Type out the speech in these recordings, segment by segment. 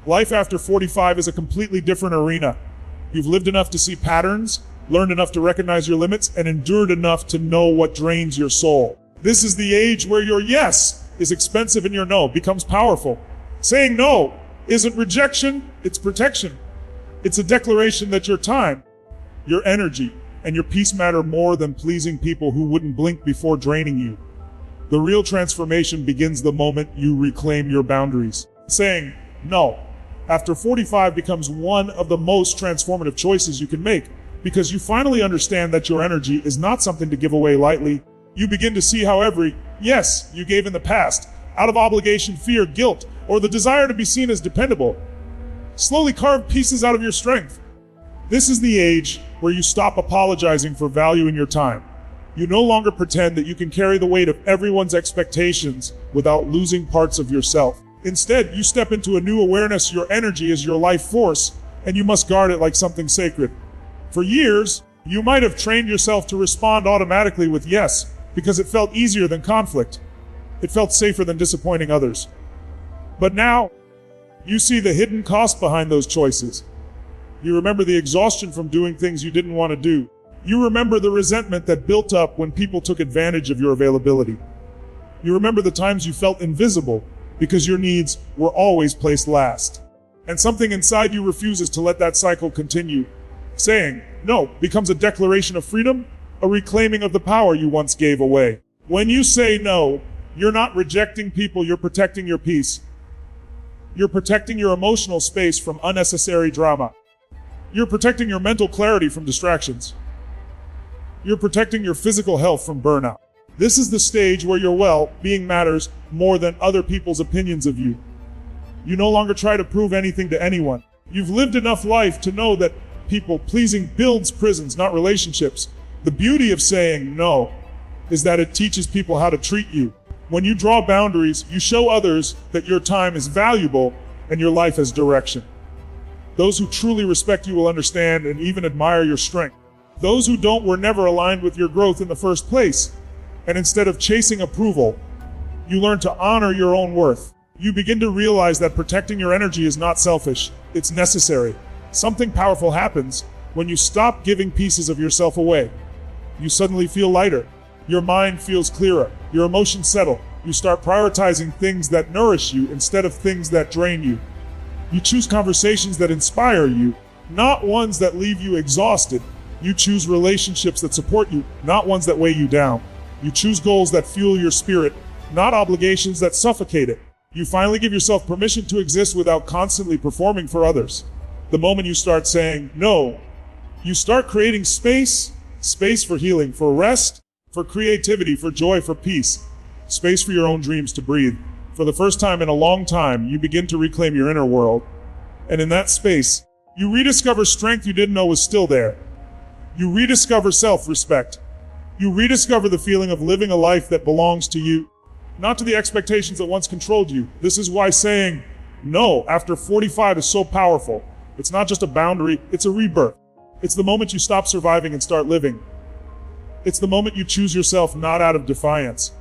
Life after 45 is a completely different arena. You've lived enough to see patterns, learned enough to recognize your limits, and endured enough to know what drains your soul. This is the age where your yes is expensive and your no becomes powerful. Saying no isn't rejection, it's protection. It's a declaration that your time, your energy, and your peace matter more than pleasing people who wouldn't blink before draining you. The real transformation begins the moment you reclaim your boundaries. Saying no after 45 becomes one of the most transformative choices you can make, because you finally understand that your energy is not something to give away lightly. You begin to see how every yes you gave in the past, out of obligation, fear, guilt, or the desire to be seen as dependable, slowly carved pieces out of your strength. This is the age where you stop apologizing for valuing your time. You no longer pretend that you can carry the weight of everyone's expectations without losing parts of yourself. Instead, you step into a new awareness. Your energy is your life force, and you must guard it like something sacred. For years, you might have trained yourself to respond automatically with yes, because it felt easier than conflict. It felt safer than disappointing others. But now, you see the hidden cost behind those choices. You remember the exhaustion from doing things you didn't want to do. You remember the resentment that built up when people took advantage of your availability. You remember the times you felt invisible because your needs were always placed last. And something inside you refuses to let that cycle continue. Saying no becomes a declaration of freedom, a reclaiming of the power you once gave away. When you say no, you're not rejecting people, you're protecting your peace. You're protecting your emotional space from unnecessary drama. You're protecting your mental clarity from distractions. You're protecting your physical health from burnout. This is the stage where your well-being matters more than other people's opinions of you. You no longer try to prove anything to anyone. You've lived enough life to know that people-pleasing builds prisons, not relationships. The beauty of saying no is that it teaches people how to treat you. When you draw boundaries, you show others that your time is valuable and your life has direction. Those who truly respect you will understand and even admire your strength. Those who don't were never aligned with your growth in the first place. And instead of chasing approval, you learn to honor your own worth. You begin to realize that protecting your energy is not selfish, it's necessary. Something powerful happens when you stop giving pieces of yourself away. You suddenly feel lighter. Your mind feels clearer. Your emotions settle. You start prioritizing things that nourish you instead of things that drain you. You choose conversations that inspire you, not ones that leave you exhausted. You choose relationships that support you, not ones that weigh you down. You choose goals that fuel your spirit, not obligations that suffocate it. You finally give yourself permission to exist without constantly performing for others. The moment you start saying no, you start creating space for healing, for rest, for creativity, for joy, for peace. Space for your own dreams to breathe. For the first time in a long time, you begin to reclaim your inner world. And in that space, you rediscover strength you didn't know was still there. You rediscover self-respect. You rediscover the feeling of living a life that belongs to you, not to the expectations that once controlled you. This is why saying no after 45 is so powerful. It's not just a boundary, it's a rebirth. It's the moment you stop surviving and start living. It's the moment you choose yourself not out of defiance,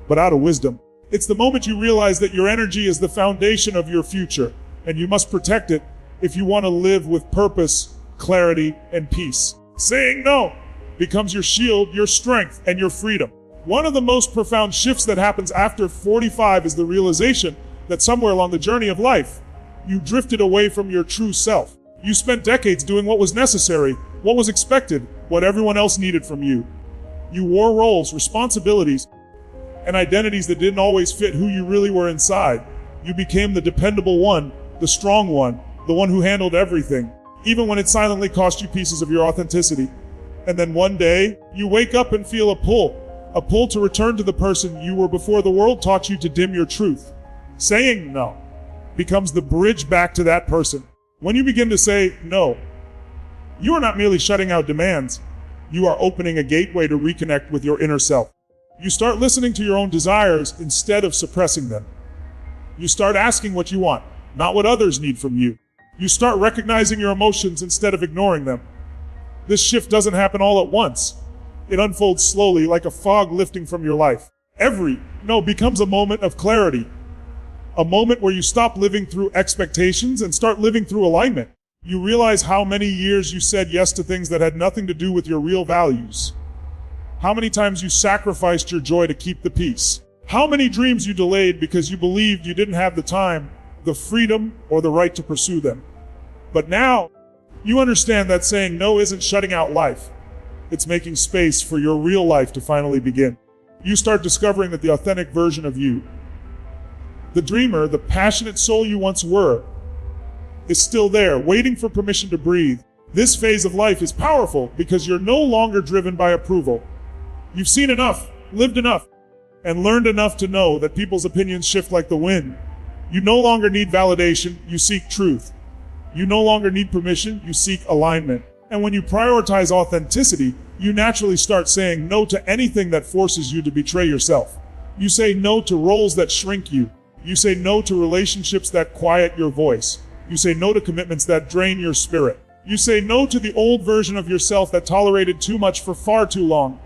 but out of wisdom. It's the moment you realize that your energy is the foundation of your future, and you must protect it if you want to live with purpose, clarity, and peace. Saying no becomes your shield, your strength, and your freedom. One of the most profound shifts that happens after 45 is the realization that somewhere along the journey of life, you drifted away from your true self. You spent decades doing what was necessary, what was expected, what everyone else needed from you. You wore roles, responsibilities, and identities that didn't always fit who you really were inside. You became the dependable one, the strong one, the one who handled everything, even when it silently cost you pieces of your authenticity. And then one day, you wake up and feel a pull to return to the person you were before the world taught you to dim your truth. Saying no becomes the bridge back to that person. When you begin to say no, you are not merely shutting out demands, you are opening a gateway to reconnect with your inner self. You start listening to your own desires instead of suppressing them. You start asking what you want, not what others need from you. You start recognizing your emotions instead of ignoring them. This shift doesn't happen all at once. It unfolds slowly, like a fog lifting from your life. Every no becomes a moment of clarity, A moment where you stop living through expectations and start living through alignment. You realize how many years you said yes to things that had nothing to do with your real values. How many times you sacrificed your joy to keep the peace. How many dreams you delayed because you believed you didn't have the time, the freedom, or the right to pursue them. But now, you understand that saying no isn't shutting out life. It's making space for your real life to finally begin. You start discovering that the authentic version of you, the dreamer, the passionate soul you once were, is still there, waiting for permission to breathe. This phase of life is powerful because you're no longer driven by approval. You've seen enough, lived enough, and learned enough to know that people's opinions shift like the wind. You no longer need validation, you seek truth. You no longer need permission, you seek alignment. And when you prioritize authenticity, you naturally start saying no to anything that forces you to betray yourself. You say no to roles that shrink you. You say no to relationships that quiet your voice. You say no to commitments that drain your spirit. You say no to the old version of yourself that tolerated too much for far too long.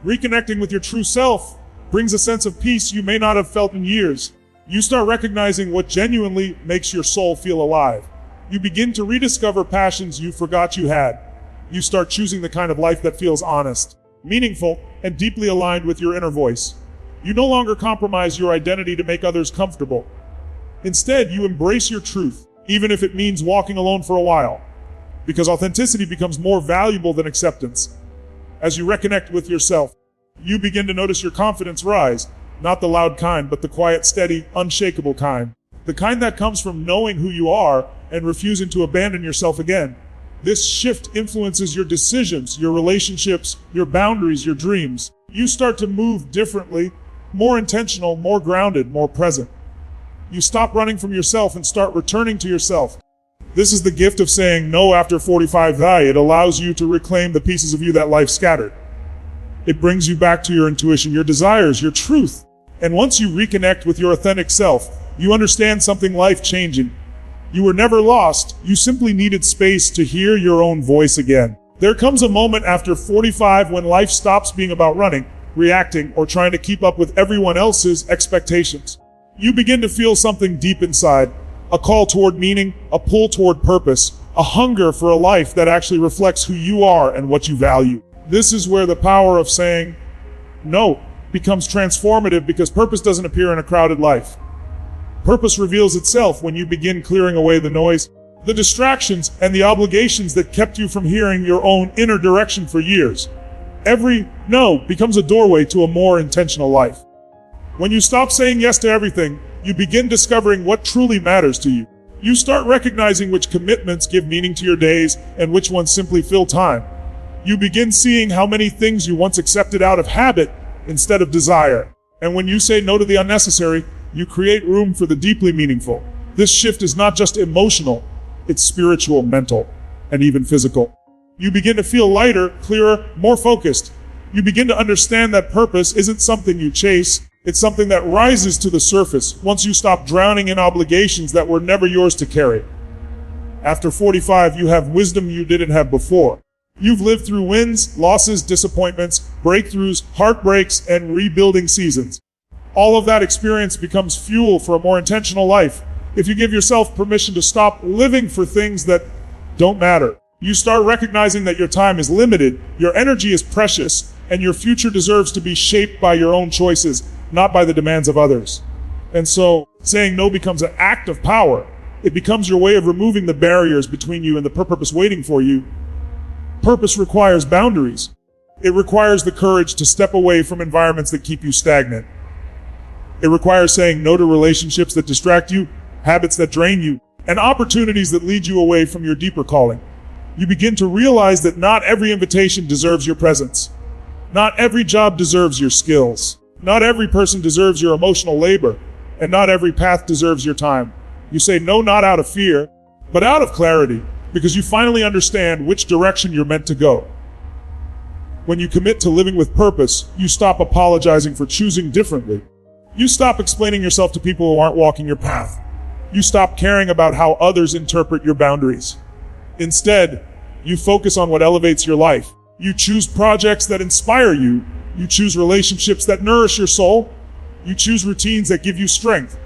Reconnecting with your true self brings a sense of peace you may not have felt in years. You start recognizing what genuinely makes your soul feel alive. You begin to rediscover passions you forgot you had. You start choosing the kind of life that feels honest, meaningful, and deeply aligned with your inner voice. You no longer compromise your identity to make others comfortable. Instead, you embrace your truth, even if it means walking alone for a while, because authenticity becomes more valuable than acceptance. As you reconnect with yourself, you begin to notice your confidence rise, not the loud kind, but the quiet, steady, unshakable kind. The kind that comes from knowing who you are and refusing to abandon yourself again. This shift influences your decisions, your relationships, your boundaries, your dreams. You start to move differently, more intentional, more grounded, more present. You stop running from yourself and start returning to yourself. This is the gift of saying no after 45. It allows you to reclaim the pieces of you that life scattered. It brings you back to your intuition, your desires, your truth. And once you reconnect with your authentic self, you understand something life-changing. You were never lost, you simply needed space to hear your own voice again. There comes a moment after 45 when life stops being about running, reacting, or trying to keep up with everyone else's expectations. You begin to feel something deep inside, a call toward meaning, a pull toward purpose, a hunger for a life that actually reflects who you are and what you value. This is where the power of saying no becomes transformative, because purpose doesn't appear in a crowded life. Purpose reveals itself when you begin clearing away the noise, the distractions, and the obligations that kept you from hearing your own inner direction for years. Every no becomes a doorway to a more intentional life. When you stop saying yes to everything, you begin discovering what truly matters to you. You start recognizing which commitments give meaning to your days and which ones simply fill time. You begin seeing how many things you once accepted out of habit instead of desire. And when you say no to the unnecessary, you create room for the deeply meaningful. This shift is not just emotional, it's spiritual, mental, and even physical. You begin to feel lighter, clearer, more focused. You begin to understand that purpose isn't something you chase, it's something that rises to the surface once you stop drowning in obligations that were never yours to carry. After 45, you have wisdom you didn't have before. You've lived through wins, losses, disappointments, breakthroughs, heartbreaks, and rebuilding seasons. All of that experience becomes fuel for a more intentional life. If you give yourself permission to stop living for things that don't matter, you start recognizing that your time is limited, your energy is precious, and your future deserves to be shaped by your own choices, not by the demands of others. And so, saying no becomes an act of power. It becomes your way of removing the barriers between you and the purpose waiting for you. Purpose requires boundaries. It requires the courage to step away from environments that keep you stagnant. It requires saying no to relationships that distract you, habits that drain you, and opportunities that lead you away from your deeper calling. You begin to realize that not every invitation deserves your presence. Not every job deserves your skills. Not every person deserves your emotional labor. And not every path deserves your time. You say no not out of fear, but out of clarity, because you finally understand which direction you're meant to go. When you commit to living with purpose, you stop apologizing for choosing differently. You stop explaining yourself to people who aren't walking your path. You stop caring about how others interpret your boundaries. Instead, you focus on what elevates your life. You choose projects that inspire you. You choose relationships that nourish your soul. You choose routines that give you strength.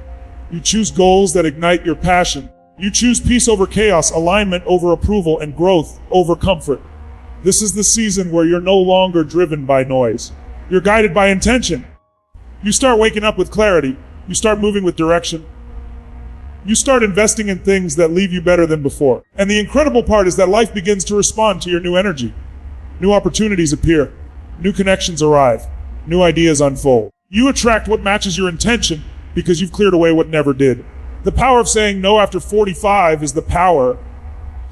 You choose goals that ignite your passion. You choose peace over chaos, alignment over approval, and growth over comfort. This is the season where you're no longer driven by noise. You're guided by intention. You start waking up with clarity. You start moving with direction. You start investing in things that leave you better than before. And the incredible part is that life begins to respond to your new energy. New opportunities appear. New connections arrive. New ideas unfold. You attract what matches your intention because you've cleared away what never did. The power of saying no after 45 is the power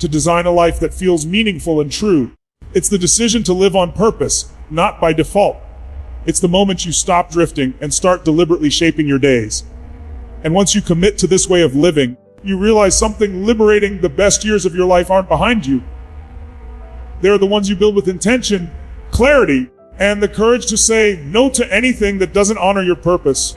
to design a life that feels meaningful and true. It's the decision to live on purpose, not by default. It's the moment you stop drifting and start deliberately shaping your days. And once you commit to this way of living, you realize something liberating. The best years of your life aren't behind you. They're the ones you build with intention, clarity, and the courage to say no to anything that doesn't honor your purpose.